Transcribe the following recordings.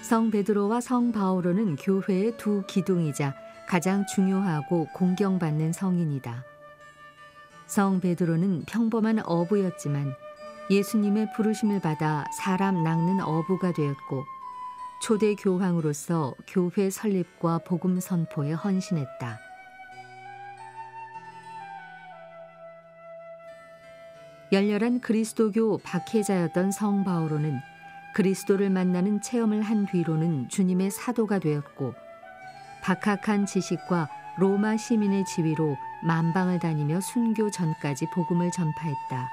성 베드로와 성 바오로는 교회의 두 기둥이자 가장 중요하고 공경받는 성인이다. 성 베드로는 평범한 어부였지만 예수님의 부르심을 받아 사람 낚는 어부가 되었고 초대 교황으로서 교회 설립과 복음 선포에 헌신했다. 열렬한 그리스도교 박해자였던 성 바오로는 그리스도를 만나는 체험을 한 뒤로는 주님의 사도가 되었고 박학한 지식과 로마 시민의 지위로 만방을 다니며 순교 전까지 복음을 전파했다.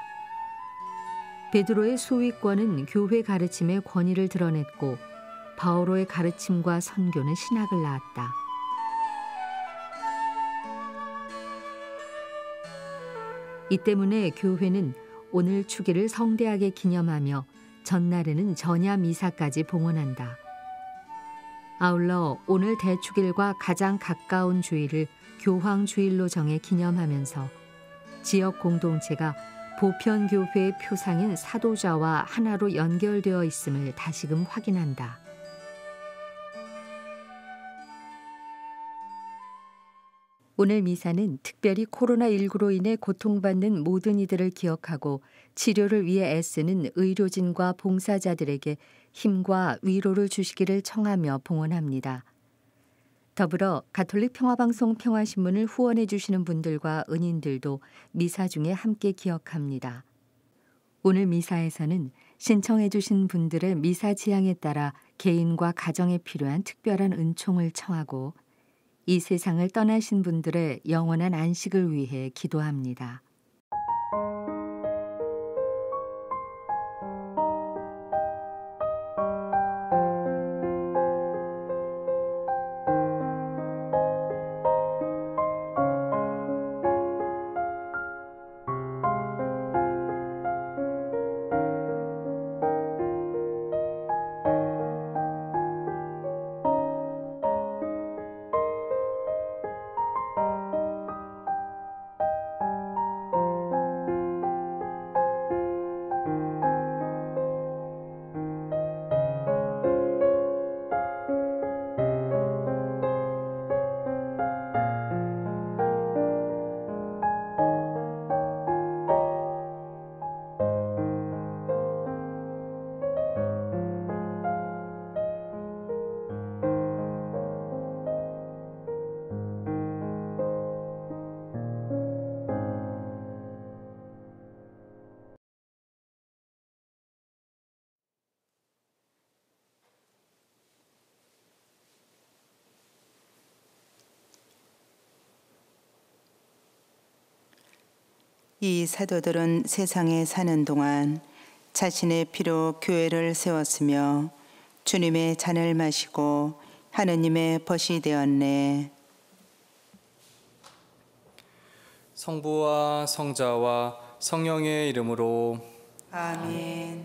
베드로의 소위권은 교회 가르침의 권위를 드러냈고 바오로의 가르침과 선교는 신학을 낳았다. 이 때문에 교회는 오늘 축일을 성대하게 기념하며 전날에는 전야 미사까지 봉헌한다. 아울러 오늘 대축일과 가장 가까운 주일을 교황주일로 정해 기념하면서 지역 공동체가 보편교회의 표상인 사도자와 하나로 연결되어 있음을 다시금 확인한다. 오늘 미사는 특별히 코로나19로 인해 고통받는 모든 이들을 기억하고 치료를 위해 애쓰는 의료진과 봉사자들에게 힘과 위로를 주시기를 청하며 봉헌합니다. 더불어 가톨릭 평화방송 평화신문을 후원해 주시는 분들과 은인들도 미사 중에 함께 기억합니다. 오늘 미사에서는 신청해 주신 분들의 미사 지향에 따라 개인과 가정에 필요한 특별한 은총을 청하고 이 세상을 떠나신 분들의 영원한 안식을 위해 기도합니다. 이 사도들은 세상에 사는 동안 자신의 피로 교회를 세웠으며 주님의 잔을 마시고 하느님의 벗이 되었네. 성부와 성자와 성령의 이름으로 아멘.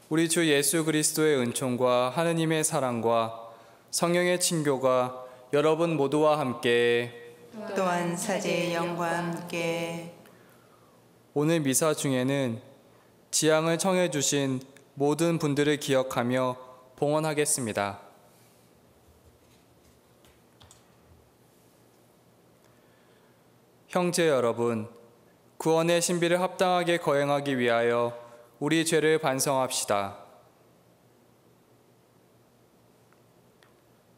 우리 주 예수 그리스도의 은총과 하느님의 사랑과 성령의 친교가 여러분 모두와 함께 또한 사제의 영과 함께 오늘 미사 중에는 지향을 청해 주신 모든 분들을 기억하며 봉헌하겠습니다. 형제 여러분, 구원의 신비를 합당하게 거행하기 위하여 우리 죄를 반성합시다.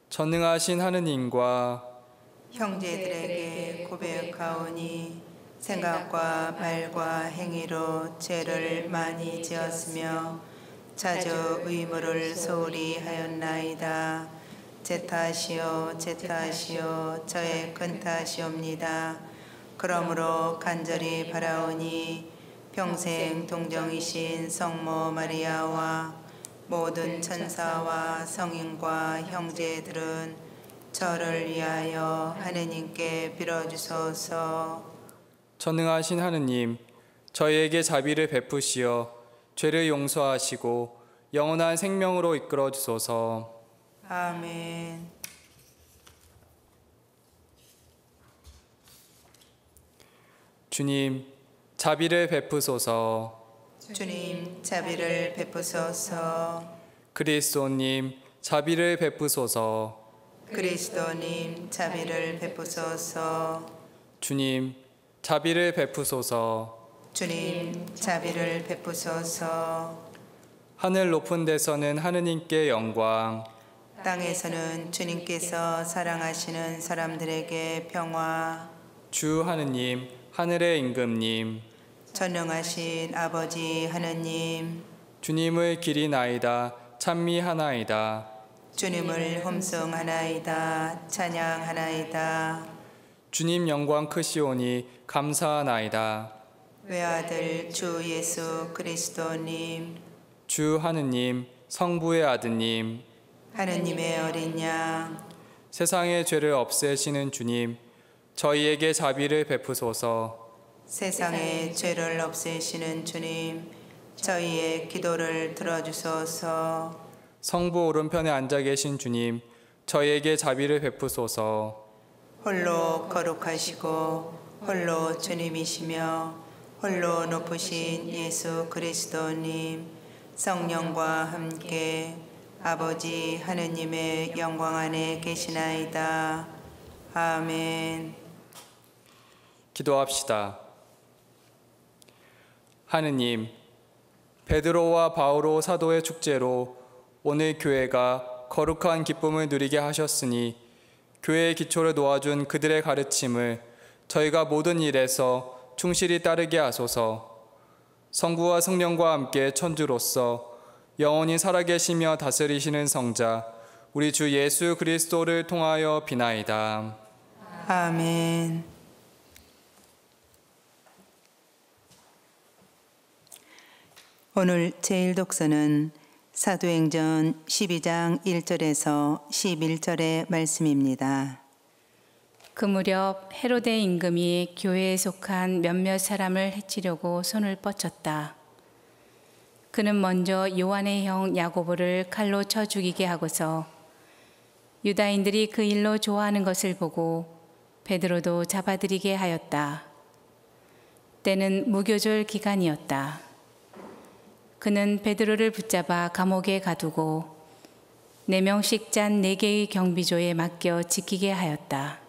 전능하신 하느님과 형제들에게 고백하오니 생각과 말과 행위로 죄를 많이 지었으며 자주 의무를 소홀히 하였나이다. 제 탓이요 제 탓이요 저의 큰 탓이옵니다. 그러므로 간절히 바라오니 평생 동정이신 성모 마리아와 모든 천사와 성인과 형제들은 저를 위하여 하느님께 빌어주소서. 전능하신 하느님, 저희에게 자비를 베푸시어 죄를 용서하시고 영원한 생명으로 이끌어 주소서. 아멘. 주님, 자비를 베푸소서. 주님, 자비를 베푸소서. 그리스도님 자비를 베푸소서. 그리스도님 자비를 베푸소서. 주님 자비를 베푸소서. 주님 자비를 베푸소서. 하늘 높은 데서는 하느님께 영광, 땅에서는 주님께서 사랑하시는 사람들에게 평화. 주 하느님 하늘의 임금님, 전능하신 아버지 하느님, 주님을 기리나이다 찬미하나이다. 주님을 험송하나이다 찬양하나이다. 주님 영광 크시오니 감사하나이다. 외아들 주 예수 그리스도님, 주 하느님 성부의 아드님, 하느님의 어린 양, 세상의 죄를 없애시는 주님, 저희에게 자비를 베푸소서. 세상의 죄를 없애시는 주님, 저희의 기도를 들어주소서. 성부 오른편에 앉아 계신 주님, 저희에게 자비를 베푸소서. 홀로 거룩하시고 홀로 주님이시며 홀로 높으신 예수 그리스도님, 성령과 함께 아버지 하느님의 영광 안에 계시나이다. 아멘. 기도합시다. 하느님, 베드로와 바오로 사도의 축제로 오늘 교회가 거룩한 기쁨을 누리게 하셨으니 교회의 기초를 놓아준 그들의 가르침을 저희가 모든 일에서 충실히 따르게 하소서. 성부와 성령과 함께 천주로서 영원히 살아계시며 다스리시는 성자 우리 주 예수 그리스도를 통하여 비나이다. 아멘. 오늘 제1독서는 사도행전 12장 1절에서 11절의 말씀입니다. 그 무렵 헤로데 임금이 교회에 속한 몇몇 사람을 해치려고 손을 뻗쳤다. 그는 먼저 요한의 형 야고보를 칼로 쳐 죽이게 하고서 유다인들이 그 일로 좋아하는 것을 보고 베드로도 잡아들이게 하였다. 때는 무교절 기간이었다. 그는 베드로를 붙잡아 감옥에 가두고 4명씩 짠 4개의 경비조에 맡겨 지키게 하였다.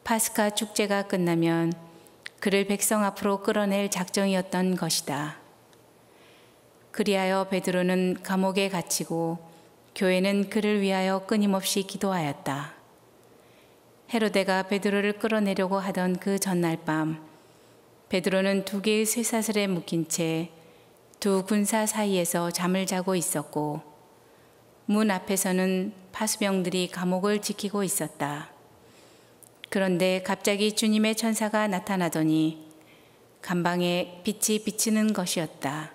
파스카 축제가 끝나면 그를 백성 앞으로 끌어낼 작정이었던 것이다. 그리하여 베드로는 감옥에 갇히고 교회는 그를 위하여 끊임없이 기도하였다. 헤로데가 베드로를 끌어내려고 하던 그 전날 밤, 베드로는 2개의 쇠사슬에 묶인 채 2 군사 사이에서 잠을 자고 있었고 문 앞에서는 파수병들이 감옥을 지키고 있었다. 그런데 갑자기 주님의 천사가 나타나더니 감방에 빛이 비치는 것이었다.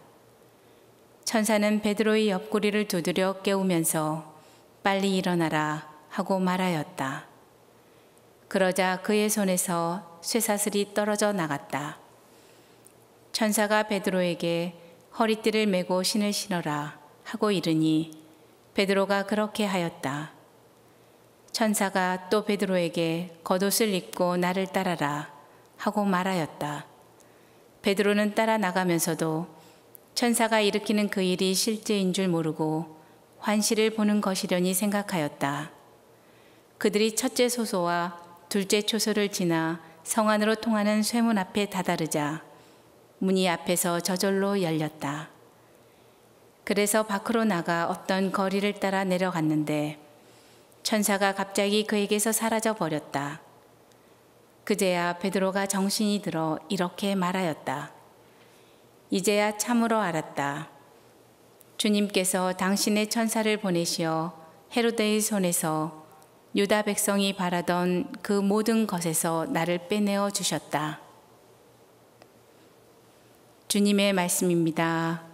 천사는 베드로의 옆구리를 두드려 깨우면서 빨리 일어나라 하고 말하였다. 그러자 그의 손에서 쇠사슬이 떨어져 나갔다. 천사가 베드로에게 허리띠를 메고 신을 신어라 하고 이르니 베드로가 그렇게 하였다. 천사가 또 베드로에게 겉옷을 입고 나를 따라라 하고 말하였다. 베드로는 따라 나가면서도 천사가 일으키는 그 일이 실제인 줄 모르고 환시를 보는 것이려니 생각하였다. 그들이 첫째 소소와 둘째 초소를 지나 성 안으로 통하는 쇠문 앞에 다다르자 문이 앞에서 저절로 열렸다. 그래서 밖으로 나가 어떤 거리를 따라 내려갔는데 천사가 갑자기 그에게서 사라져 버렸다. 그제야 베드로가 정신이 들어 이렇게 말하였다. 이제야 참으로 알았다. 주님께서 당신의 천사를 보내시어 헤로데의 손에서 유다 백성이 바라던 그 모든 것에서 나를 빼내어 주셨다. 주님의 말씀입니다.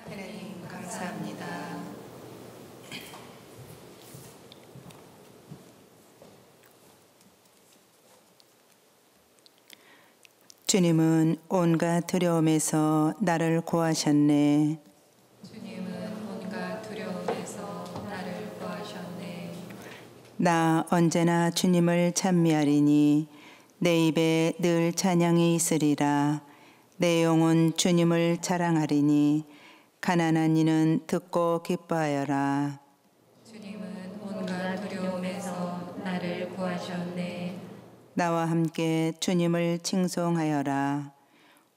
하나님 감사합니다. 주님은 온갖 두려움에서 나를 구하셨네. 주님은 온갖 두려움에서 나를 구하셨네. 나 언제나 주님을 찬미하리니 내 입에 늘 찬양이 있으리라. 내 영혼 주님을 자랑하리니 가난한 이는 듣고 기뻐하여라. 주님은 온갖 두려움에서 나를 구하셨네. 나와 함께 주님을 칭송하여라.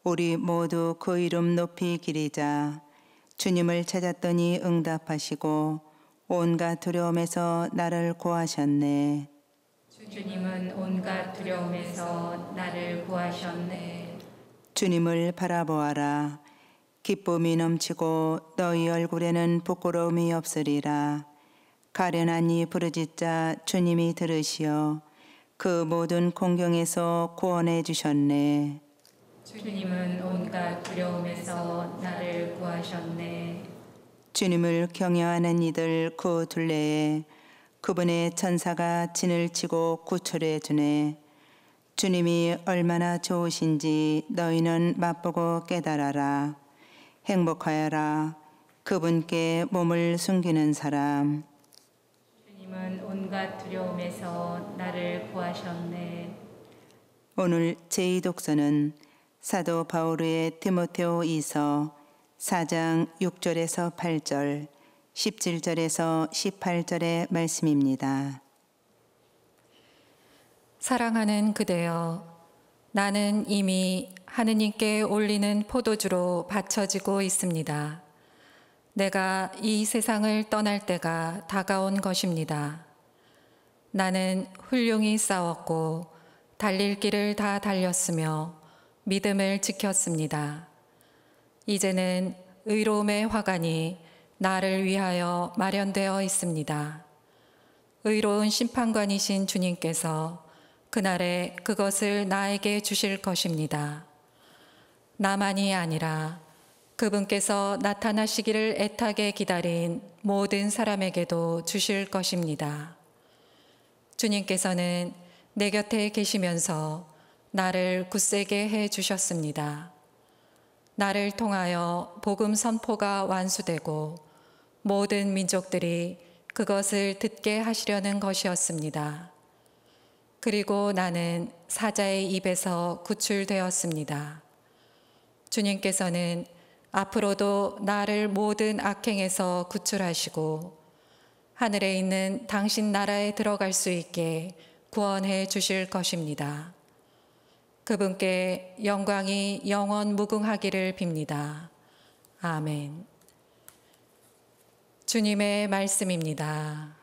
우리 모두 그 이름 높이 기리자. 주님을 찾았더니 응답하시고 온갖 두려움에서 나를 구하셨네. 주님은 온갖 두려움에서 나를 구하셨네. 주님을 바라보아라. 기쁨이 넘치고 너희 얼굴에는 부끄러움이 없으리라. 가련한 이 부르짖자 주님이 들으시어 그 모든 공경에서 구원해 주셨네. 주님은 온갖 두려움에서 나를 구하셨네. 주님을 경외하는 이들 그 둘레에 그분의 천사가 진을 치고 구출해 주네. 주님이 얼마나 좋으신지 너희는 맛보고 깨달아라. 행복하여라. 그분께 몸을 숨기는 사람. 주님은 온갖 두려움에서 나를 구하셨네. 오늘 제2독서는 사도 바울의 디모데오 2서 4장 6절에서 8절, 17절에서 18절의 말씀입니다. 사랑하는 그대여, 나는 이미 하느님께 올리는 포도주로 바쳐지고 있습니다. 내가 이 세상을 떠날 때가 다가온 것입니다. 나는 훌륭히 싸웠고 달릴 길을 다 달렸으며 믿음을 지켰습니다. 이제는 의로움의 화관이 나를 위하여 마련되어 있습니다. 의로운 심판관이신 주님께서 그날에 그것을 나에게 주실 것입니다. 나만이 아니라 그분께서 나타나시기를 애타게 기다린 모든 사람에게도 주실 것입니다. 주님께서는 내 곁에 계시면서 나를 굳세게 해 주셨습니다. 나를 통하여 복음 선포가 완수되고 모든 민족들이 그것을 듣게 하시려는 것이었습니다. 그리고 나는 사자의 입에서 구출되었습니다. 주님께서는 앞으로도 나를 모든 악행에서 구출하시고 하늘에 있는 당신 나라에 들어갈 수 있게 구원해 주실 것입니다. 그분께 영광이 영원 무궁하기를 빕니다. 아멘. 주님의 말씀입니다.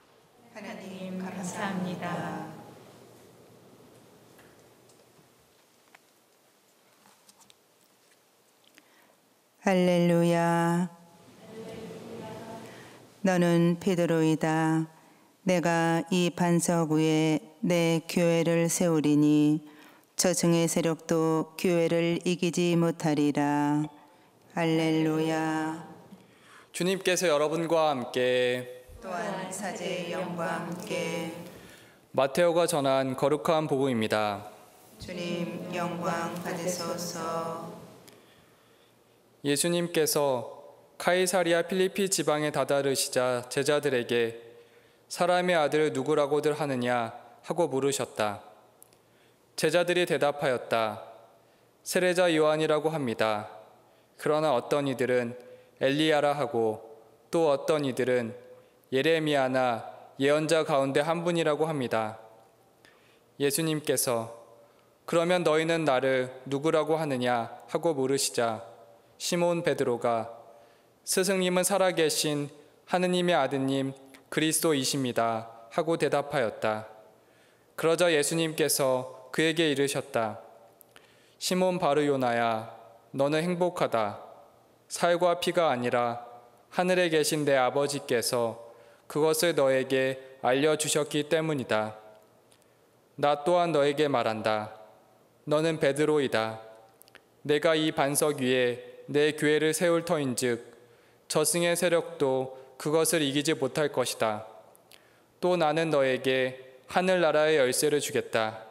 하나님 감사합니다. 할렐루야. 너는 베드로이다. 내가 이 반석 위에 내 교회를 세우리니 저승의 세력도 교회를 이기지 못하리라. 할렐루야. 주님께서 여러분과 함께 또한 사제의 영과 함께 마테오가 전한 거룩한 복음입니다. 주님 영광 받으소서. 예수님께서 카이사리아 필리피 지방에 다다르시자 제자들에게 사람의 아들을 누구라고들 하느냐 하고 물으셨다. 제자들이 대답하였다. 세례자 요한이라고 합니다. 그러나 어떤 이들은 엘리야라 하고 또 어떤 이들은 예레미야나 예언자 가운데 한 분이라고 합니다. 예수님께서 그러면 너희는 나를 누구라고 하느냐 하고 물으시자 시몬 베드로가 스승님은 살아계신 하느님의 아드님 그리스도이십니다 하고 대답하였다. 그러자 예수님께서 그에게 이르셨다. 시몬 바르요나야, 너는 행복하다. 살과 피가 아니라 하늘에 계신 내 아버지께서 그것을 너에게 알려주셨기 때문이다. 나 또한 너에게 말한다. 너는 베드로이다. 내가 이 반석 위에 내 교회를 세울 터인즉 저승의 세력도 그것을 이기지 못할 것이다. 또 나는 너에게 하늘나라의 열쇠를 주겠다.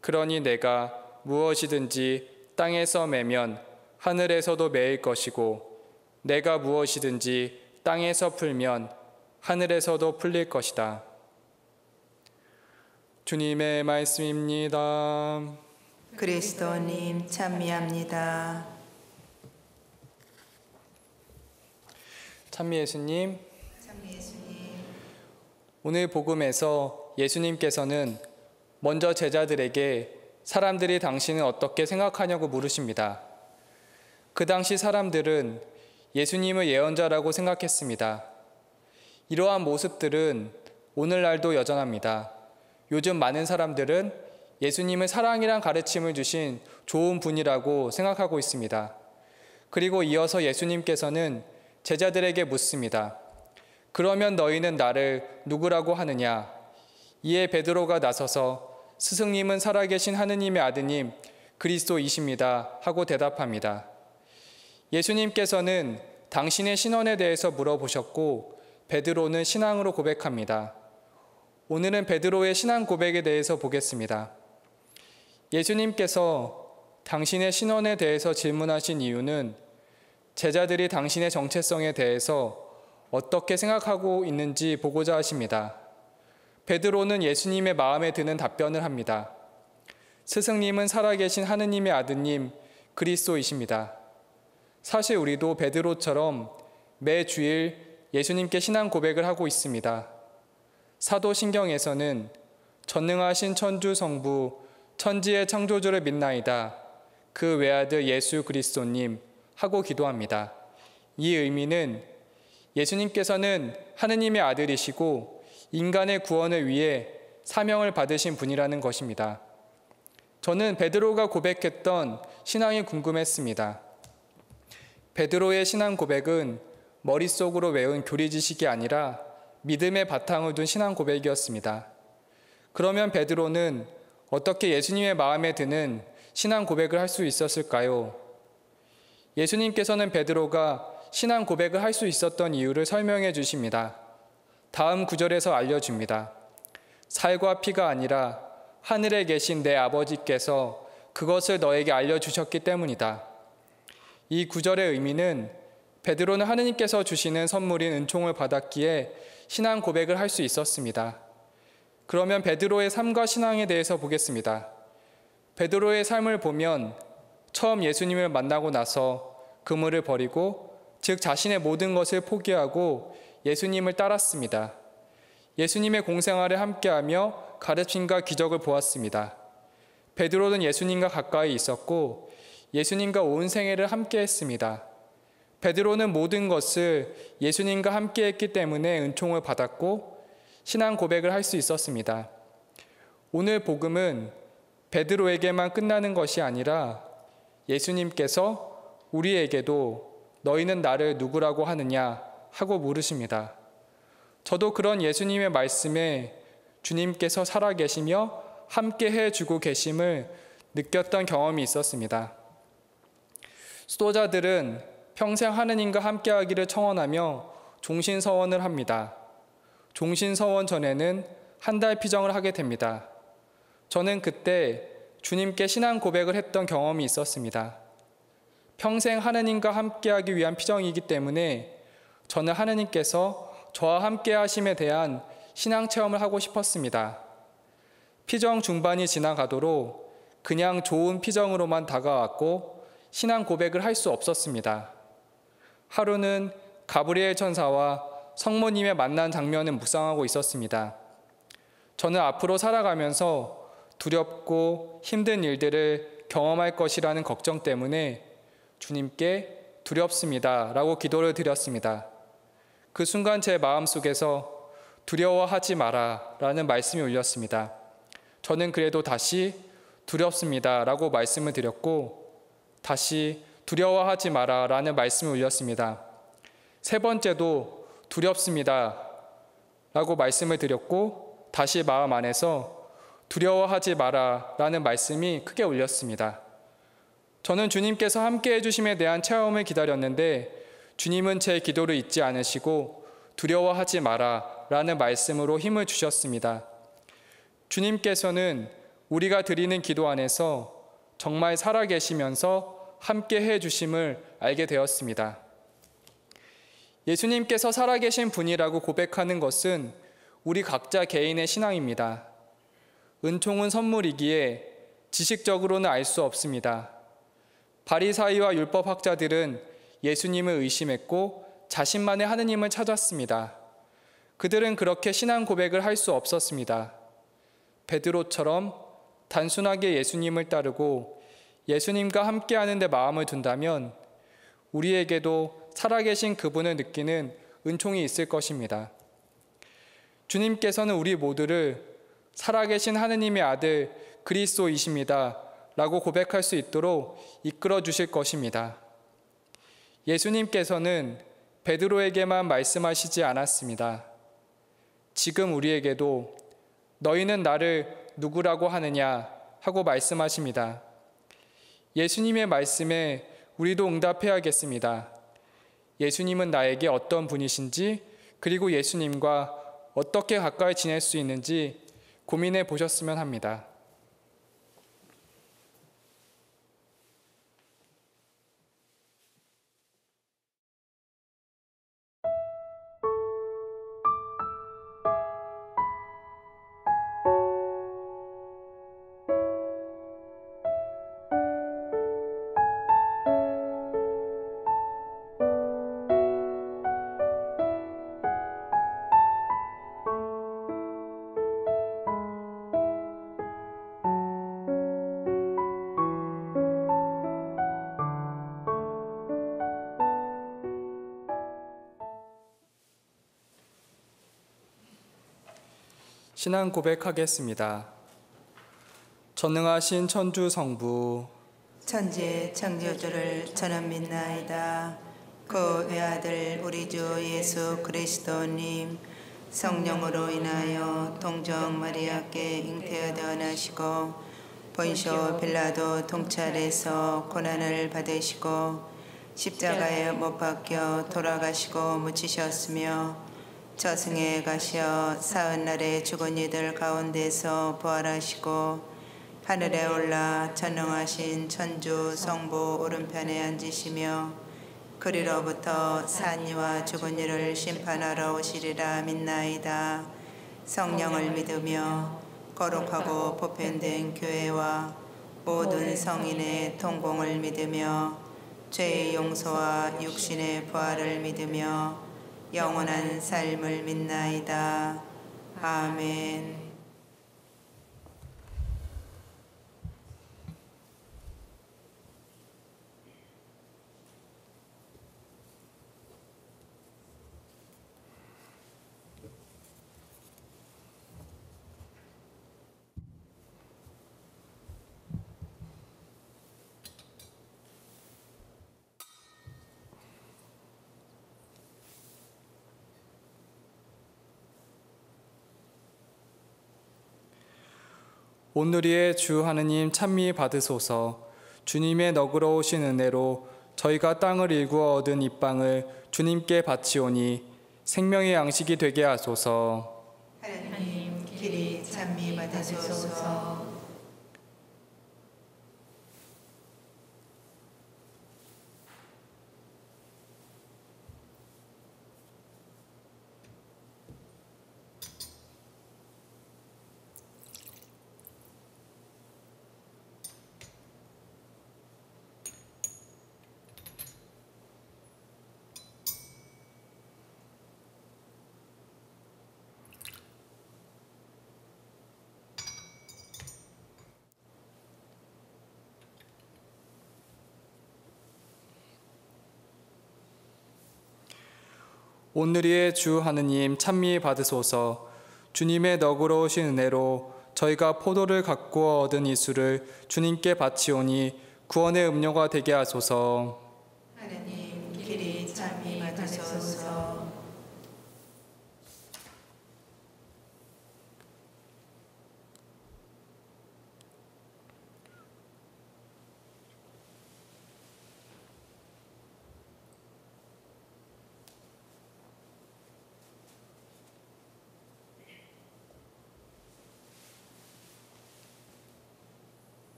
그러니 내가 무엇이든지 땅에서 매면 하늘에서도 매일 것이고 내가 무엇이든지 땅에서 풀면 하늘에서도 풀릴 것이다. 주님의 말씀입니다. 그리스도님 찬미합니다. 찬미 예수님, 오늘 복음에서 예수님께서는 먼저 제자들에게 사람들이 당신을 어떻게 생각하냐고 물으십니다. 그 당시 사람들은 예수님을 예언자라고 생각했습니다. 이러한 모습들은 오늘날도 여전합니다. 요즘 많은 사람들은 예수님을 사랑이란 가르침을 주신 좋은 분이라고 생각하고 있습니다. 그리고 이어서 예수님께서는 제자들에게 묻습니다. 그러면 너희는 나를 누구라고 하느냐? 이에 베드로가 나서서 스승님은 살아계신 하느님의 아드님 그리스도이십니다 하고 대답합니다. 예수님께서는 당신의 신원에 대해서 물어보셨고 베드로는 신앙으로 고백합니다. 오늘은 베드로의 신앙 고백에 대해서 보겠습니다. 예수님께서 당신의 신원에 대해서 질문하신 이유는 제자들이 당신의 정체성에 대해서 어떻게 생각하고 있는지 보고자 하십니다. 베드로는 예수님의 마음에 드는 답변을 합니다. 스승님은 살아계신 하느님의 아드님 그리스도이십니다. 사실 우리도 베드로처럼 매 주일 예수님께 신앙 고백을 하고 있습니다. 사도신경에서는 전능하신 천주 성부 천지의 창조주를 믿나이다. 그 외아들 예수 그리스도님 하고 기도합니다. 이 의미는 예수님께서는 하느님의 아들이시고 인간의 구원을 위해 사명을 받으신 분이라는 것입니다. 저는 베드로가 고백했던 신앙이 궁금했습니다. 베드로의 신앙 고백은 머릿속으로 외운 교리 지식이 아니라 믿음의 바탕을 둔 신앙 고백이었습니다. 그러면 베드로는 어떻게 예수님의 마음에 드는 신앙 고백을 할 수 있었을까요? 예수님께서는 베드로가 신앙 고백을 할 수 있었던 이유를 설명해 주십니다. 다음 구절에서 알려줍니다. 살과 피가 아니라 하늘에 계신 내 아버지께서 그것을 너에게 알려주셨기 때문이다. 이 구절의 의미는 베드로는 하느님께서 주시는 선물인 은총을 받았기에 신앙 고백을 할 수 있었습니다. 그러면 베드로의 삶과 신앙에 대해서 보겠습니다. 베드로의 삶을 보면 처음 예수님을 만나고 나서 그물을 버리고 즉 자신의 모든 것을 포기하고 예수님을 따랐습니다. 예수님의 공생활을 함께하며 가르침과 기적을 보았습니다. 베드로는 예수님과 가까이 있었고 예수님과 온 생애를 함께했습니다. 베드로는 모든 것을 예수님과 함께했기 때문에 은총을 받았고 신앙 고백을 할 수 있었습니다. 오늘 복음은 베드로에게만 끝나는 것이 아니라 예수님께서 우리에게도 너희는 나를 누구라고 하느냐 하고 물으십니다. 저도 그런 예수님의 말씀에 주님께서 살아계시며 함께 해주고 계심을 느꼈던 경험이 있었습니다. 수도자들은 평생 하느님과 함께하기를 청원하며 종신서원을 합니다. 종신서원 전에는 한 달 피정을 하게 됩니다. 저는 그때 주님께 신앙 고백을 했던 경험이 있었습니다. 평생 하느님과 함께하기 위한 피정이기 때문에 저는 하느님께서 저와 함께 하심에 대한 신앙 체험을 하고 싶었습니다. 피정 중반이 지나가도록 그냥 좋은 피정으로만 다가왔고 신앙 고백을 할 수 없었습니다. 하루는 가브리엘 천사와 성모님의 만난 장면을 묵상하고 있었습니다. 저는 앞으로 살아가면서 두렵고 힘든 일들을 경험할 것이라는 걱정 때문에 주님께 두렵습니다 라고 기도를 드렸습니다. 그 순간 제 마음속에서 두려워하지 마라 라는 말씀이 울렸습니다. 저는 그래도 다시 두렵습니다 라고 말씀을 드렸고 다시 두려워하지 마라 라는 말씀이 울렸습니다. 세 번째도 두렵습니다 라고 말씀을 드렸고 다시 마음 안에서 두려워하지 마라 라는 말씀이 크게 울렸습니다. 저는 주님께서 함께 해주심에 대한 체험을 기다렸는데 주님은 제 기도를 잊지 않으시고 두려워하지 마라 라는 말씀으로 힘을 주셨습니다. 주님께서는 우리가 드리는 기도 안에서 정말 살아계시면서 함께 해주심을 알게 되었습니다. 예수님께서 살아계신 분이라고 고백하는 것은 우리 각자 개인의 신앙입니다. 은총은 선물이기에 지식적으로는 알 수 없습니다. 바리사이와 율법학자들은 예수님을 의심했고 자신만의 하느님을 찾았습니다. 그들은 그렇게 신앙 고백을 할 수 없었습니다. 베드로처럼 단순하게 예수님을 따르고 예수님과 함께하는 데 마음을 둔다면 우리에게도 살아계신 그분을 느끼는 은총이 있을 것입니다. 주님께서는 우리 모두를 살아계신 하느님의 아들 그리스도이십니다 라고 고백할 수 있도록 이끌어 주실 것입니다. 예수님께서는 베드로에게만 말씀하시지 않았습니다. 지금 우리에게도 너희는 나를 누구라고 하느냐 하고 말씀하십니다. 예수님의 말씀에 우리도 응답해야겠습니다. 예수님은 나에게 어떤 분이신지, 그리고 예수님과 어떻게 가까이 지낼 수 있는지 고민해 보셨으면 합니다. 신앙 고백하겠습니다. 전능하신 천주 성부, 천지의 창조주를 저는 믿나이다. 그 외아들 우리 주 예수 그리스도님, 성령으로 인하여 동정 마리아께 잉태하여 나시고 본쇼 빌라도 통찰에서 고난을 받으시고 십자가에 못 박혀 돌아가시고 묻히셨으며 저승에 가시어 사흘날에 죽은 이들 가운데서 부활하시고 하늘에 올라 전능하신 천주 성부 오른편에 앉으시며 그리로부터 산 이와 죽은 이를 심판하러 오시리라 믿나이다. 성령을 믿으며 거룩하고 보편된 교회와 모든 성인의 통공을 믿으며 죄의 용서와 육신의 부활을 믿으며 영원한 삶을 믿나이다. 아멘. 오늘의 주 하느님 찬미 받으소서. 주님의 너그러우신 은혜로 저희가 땅을 일구어 얻은 이 빵을 주님께 바치오니 생명의 양식이 되게 하소서. 하느님 길이 찬미 받으소서. 오늘의 주 하느님 찬미 받으소서. 주님의 너그러우신 은혜로 저희가 포도를 가꾸어 얻은 이 술을 주님께 바치오니 구원의 음료가 되게 하소서. 하느님 길이 찬미 받으소서.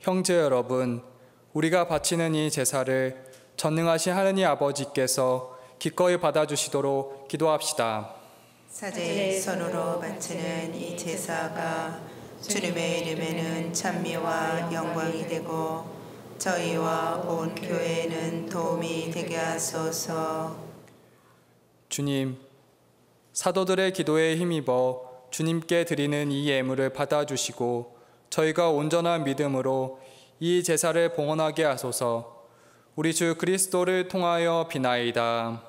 형제 여러분, 우리가 바치는 이 제사를 전능하신 하느님 아버지께서 기꺼이 받아주시도록 기도합시다. 사제의 손으로 바치는 이 제사가 주님의 이름에는 찬미와 영광이 되고 저희와 온 교회에는 도움이 되게 하소서. 주님, 사도들의 기도에 힘입어 주님께 드리는 이 예물을 받아주시고 저희가 온전한 믿음으로 이 제사를 봉헌하게 하소서. 우리 주 그리스도를 통하여 비나이다.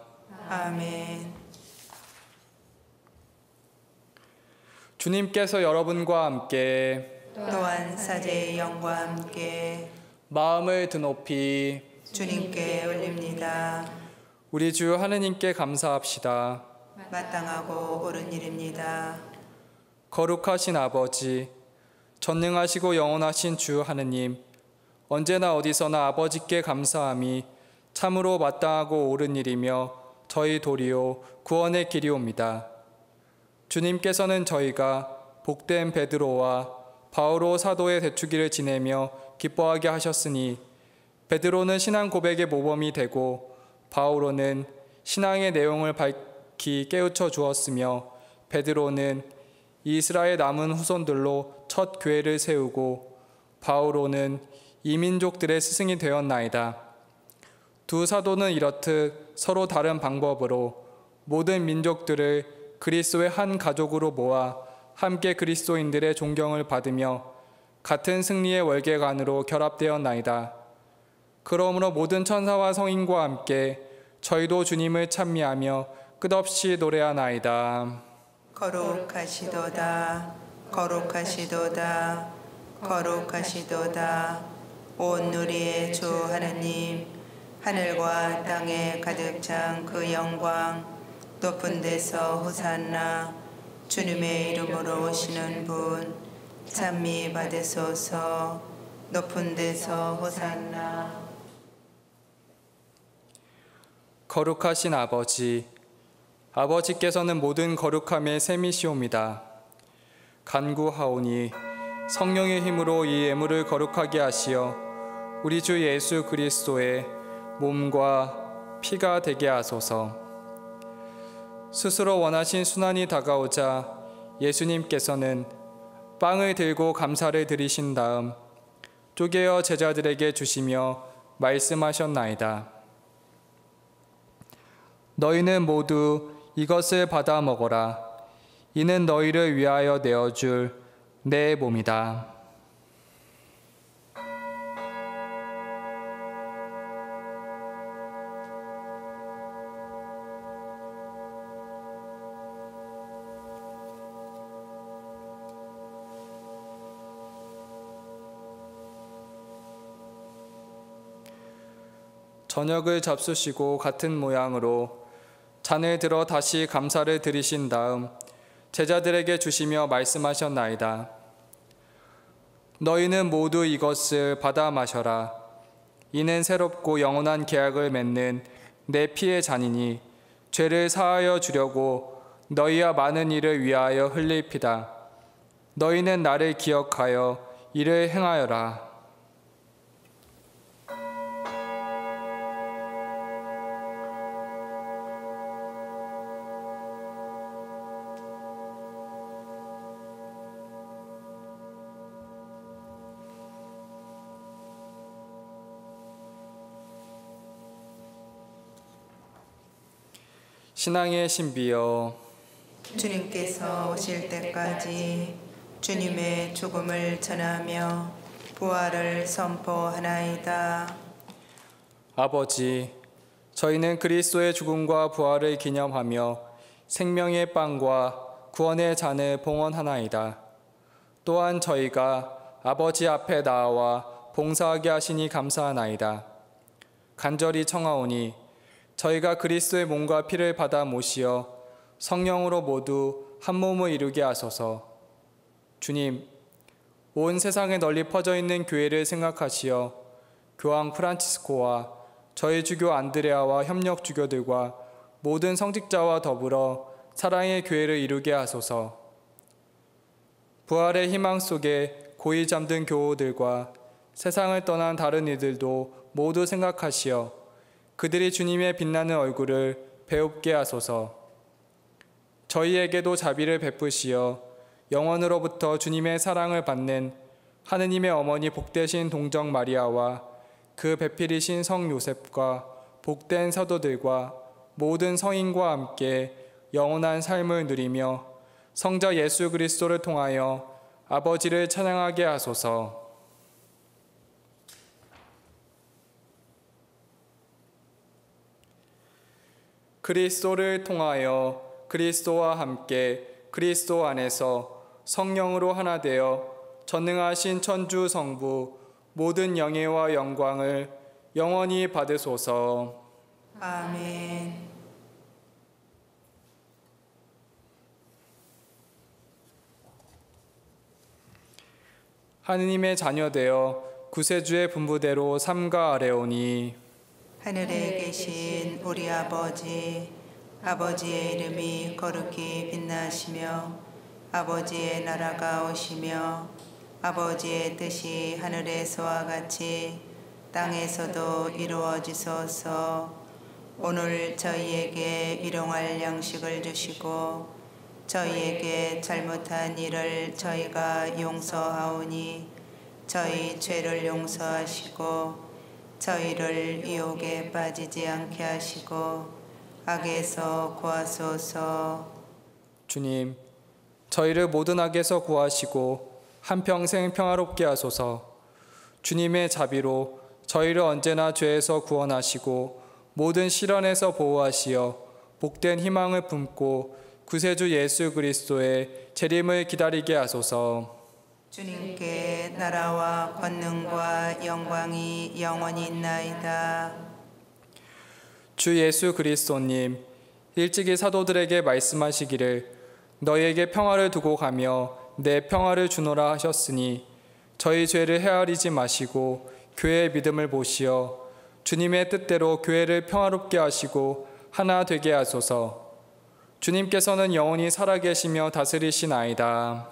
아멘. 주님께서 여러분과 함께 또한 사제의 영과 함께 마음을 드높이 주님께 올립니다. 우리 주 하느님께 감사합시다. 마땅하고 옳은 일입니다. 거룩하신 아버지, 전능하시고 영원하신 주 하느님, 언제나 어디서나 아버지께 감사함이 참으로 마땅하고 옳은 일이며 저희 도리요 구원의 길이옵니다. 주님께서는 저희가 복된 베드로와 바오로 사도의 대축일을 지내며 기뻐하게 하셨으니 베드로는 신앙 고백의 모범이 되고 바오로는 신앙의 내용을 밝히 깨우쳐 주었으며 베드로는 이스라엘 남은 후손들로 첫 교회를 세우고 바오로는 이민족들의 스승이 되었나이다. 두 사도는 이렇듯 서로 다른 방법으로 모든 민족들을 그리스도의 한 가족으로 모아 함께 그리스도인들의 존경을 받으며 같은 승리의 월계관으로 결합되었나이다. 그러므로 모든 천사와 성인과 함께 저희도 주님을 찬미하며 끝없이 노래하나이다. 거룩하시도다. 거룩하시도다. 거룩하시도다. 온 누리의 주 하느님, 하늘과 땅에 가득 찬 그 영광, 높은 데서 호산나. 주님의 이름으로 오시는 분 찬미 받으소서. 높은 데서 호산나. 거룩하신 아버지, 아버지께서는 모든 거룩함의 셈이시옵니다. 간구하오니 성령의 힘으로 이 예물을 거룩하게 하시어 우리 주 예수 그리스도의 몸과 피가 되게 하소서. 스스로 원하신 순환이 다가오자 예수님께서는 빵을 들고 감사를 드리신 다음 쪼개어 제자들에게 주시며 말씀하셨나이다. 너희는 모두 이것을 받아 먹어라. 이는 너희를 위하여 내어줄 내 몸이다. 저녁을 잡수시고 같은 모양으로 잔을 들어 다시 감사를 드리신 다음 제자들에게 주시며 말씀하셨나이다. 너희는 모두 이것을 받아 마셔라. 이는 새롭고 영원한 계약을 맺는 내 피의 잔이니 죄를 사하여 주려고 너희와 많은 이를 위하여 흘릴 피다. 너희는 나를 기억하여 이를 행하여라. 신앙의 신비여, 주님께서 오실 때까지 주님의 죽음을 전하며 부활을 선포하나이다. 아버지, 저희는 그리스도의 죽음과 부활을 기념하며 생명의 빵과 구원의 잔을 봉헌하나이다. 또한 저희가 아버지 앞에 나와 봉사하게 하시니 감사하나이다. 간절히 청하오니 저희가 그리스도의 몸과 피를 받아 모시어 성령으로 모두 한 몸을 이루게 하소서. 주님, 온 세상에 널리 퍼져 있는 교회를 생각하시어 교황 프란치스코와 저희 주교 안드레아와 협력 주교들과 모든 성직자와 더불어 사랑의 교회를 이루게 하소서. 부활의 희망 속에 고이 잠든 교우들과 세상을 떠난 다른 이들도 모두 생각하시어 그들이 주님의 빛나는 얼굴을 배웁게 하소서. 저희에게도 자비를 베푸시어 영원으로부터 주님의 사랑을 받는 하느님의 어머니 복되신 동정 마리아와 그 배필이신 성 요셉과 복된 사도들과 모든 성인과 함께 영원한 삶을 누리며 성자 예수 그리스도를 통하여 아버지를 찬양하게 하소서. 그리스도를 통하여 그리스도와 함께 그리스도 안에서 성령으로 하나 되어 전능하신 천주 성부 모든 영예와 영광을 영원히 받으소서. 아멘. 하느님의 자녀되어 구세주의 분부대로 삼가 아뢰오니 하늘에 계신 우리 아버지, 아버지의 이름이 거룩히 빛나시며 아버지의 나라가 오시며 아버지의 뜻이 하늘에서와 같이 땅에서도 이루어지소서. 오늘 저희에게 일용할 양식을 주시고 저희에게 잘못한 일을 저희가 용서하오니 저희 죄를 용서하시고 저희를 유혹에 빠지지 않게 하시고 악에서 구하소서. 주님, 저희를 모든 악에서 구하시고 한평생 평화롭게 하소서. 주님의 자비로 저희를 언제나 죄에서 구원하시고 모든 시련에서 보호하시어 복된 희망을 품고 구세주 예수 그리스도의 재림을 기다리게 하소서. 주님께 나라와 권능과 영광이 영원히 있나이다. 주 예수 그리스도님, 일찍이 사도들에게 말씀하시기를 너희에게 평화를 두고 가며 내 평화를 주노라 하셨으니 저희 죄를 헤아리지 마시고 교회의 믿음을 보시어 주님의 뜻대로 교회를 평화롭게 하시고 하나 되게 하소서. 주님께서는 영원히 살아계시며 다스리시나이다.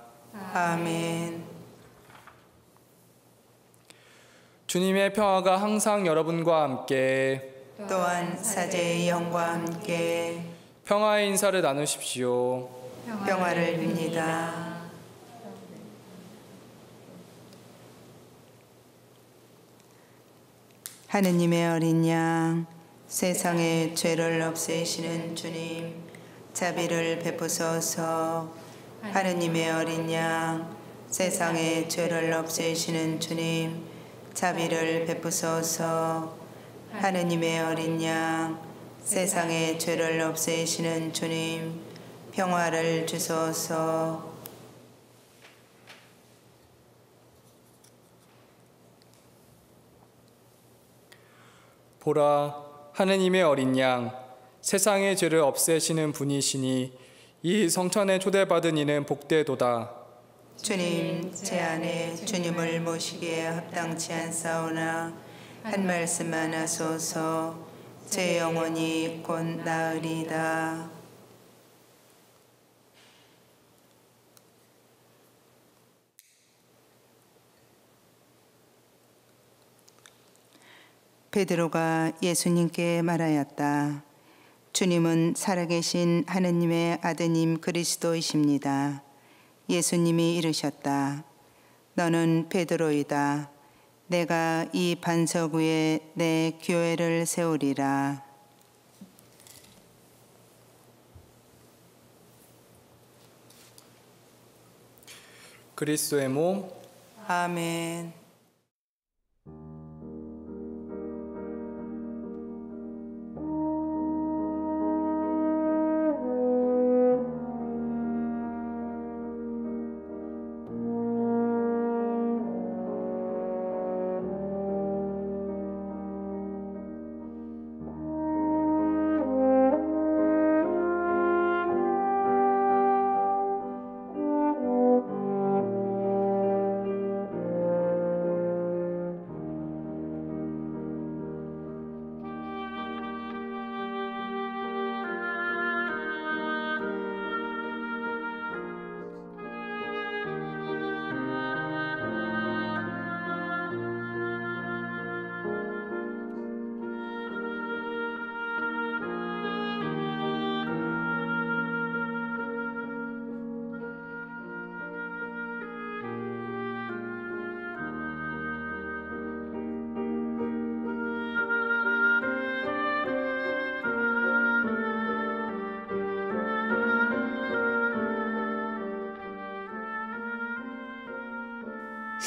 아멘. 주님의 평화가 항상 여러분과 함께 또한 사제의 영과 함께 평화의 인사를 나누십시오. 평화를 빕니다. 하느님의 어린 양, 세상의 죄를 없애시는 주님, 자비를 베푸소서. 하느님의 어린 양, 세상의 죄를 없애시는 주님, 자비를 베푸소서. 하느님의 어린 양, 세상의 죄를 없애시는 주님, 평화를 주소서. 보라, 하느님의 어린 양, 세상의 죄를 없애시는 분이시니 이 성천에 초대받은 이는 복되도다. 주님, 제 안에 주님을 모시기에 합당치 않사오나 한 말씀만 하소서. 제 영혼이 곧 나으리다. 베드로가 예수님께 말하였다. 주님은 살아계신 하느님의 아드님 그리스도이십니다. 예수님이 이르셨다. 너는 베드로이다. 내가 이 반석 위에 내 교회를 세우리라. 그리스도의 몸, 아멘.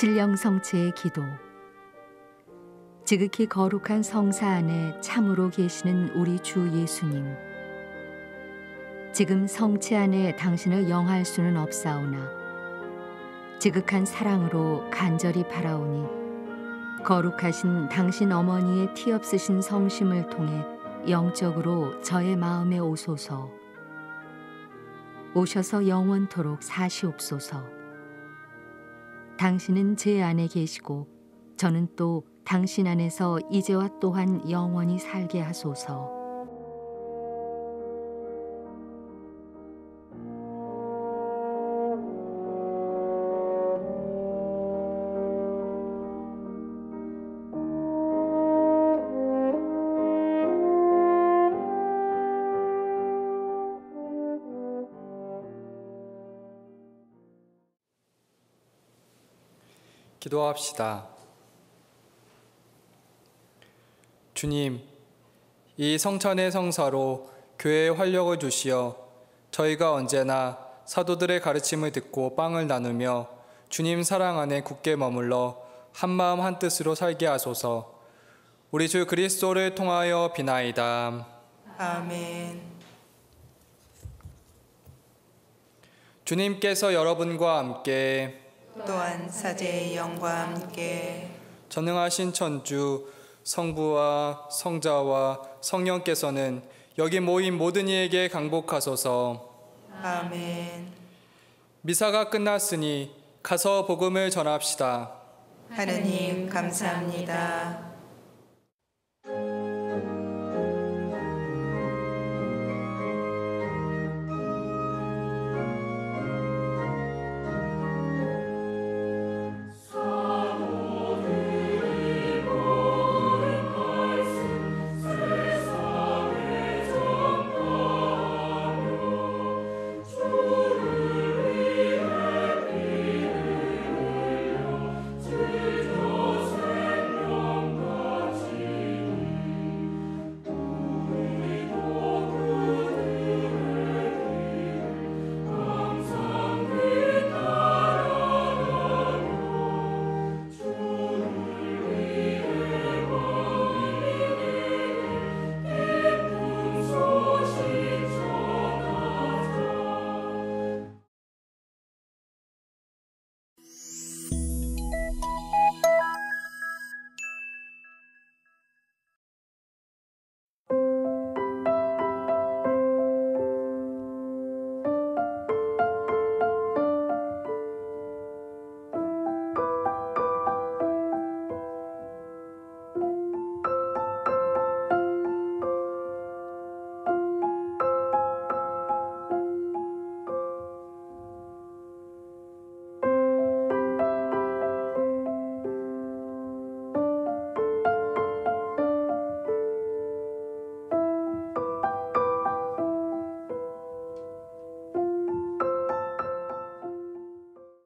신령 성체의 기도. 지극히 거룩한 성사 안에 참으로 계시는 우리 주 예수님. 지금 성체 안에 당신을 영할 수는 없사오나 지극한 사랑으로 간절히 바라오니 거룩하신 당신 어머니의 티 없으신 성심을 통해 영적으로 저의 마음에 오소서. 오셔서 영원토록 사시옵소서. 당신은 제 안에 계시고 저는 또 당신 안에서 이제와 또한 영원히 살게 하소서. 기도합시다. 주님, 이 성찬의 성사로 교회에 활력을 주시어 저희가 언제나 사도들의 가르침을 듣고 빵을 나누며 주님 사랑 안에 굳게 머물러 한마음 한뜻으로 살게 하소서. 우리 주 그리스도를 통하여 비나이다. 아멘. 주님께서 여러분과 함께 또한 사제의 영과 함께 전능하신 천주 성부와 성자와 성령께서는 여기 모인 모든 이에게 강복하소서. 아멘. 미사가 끝났으니 가서 복음을 전합시다. 하느님 감사합니다.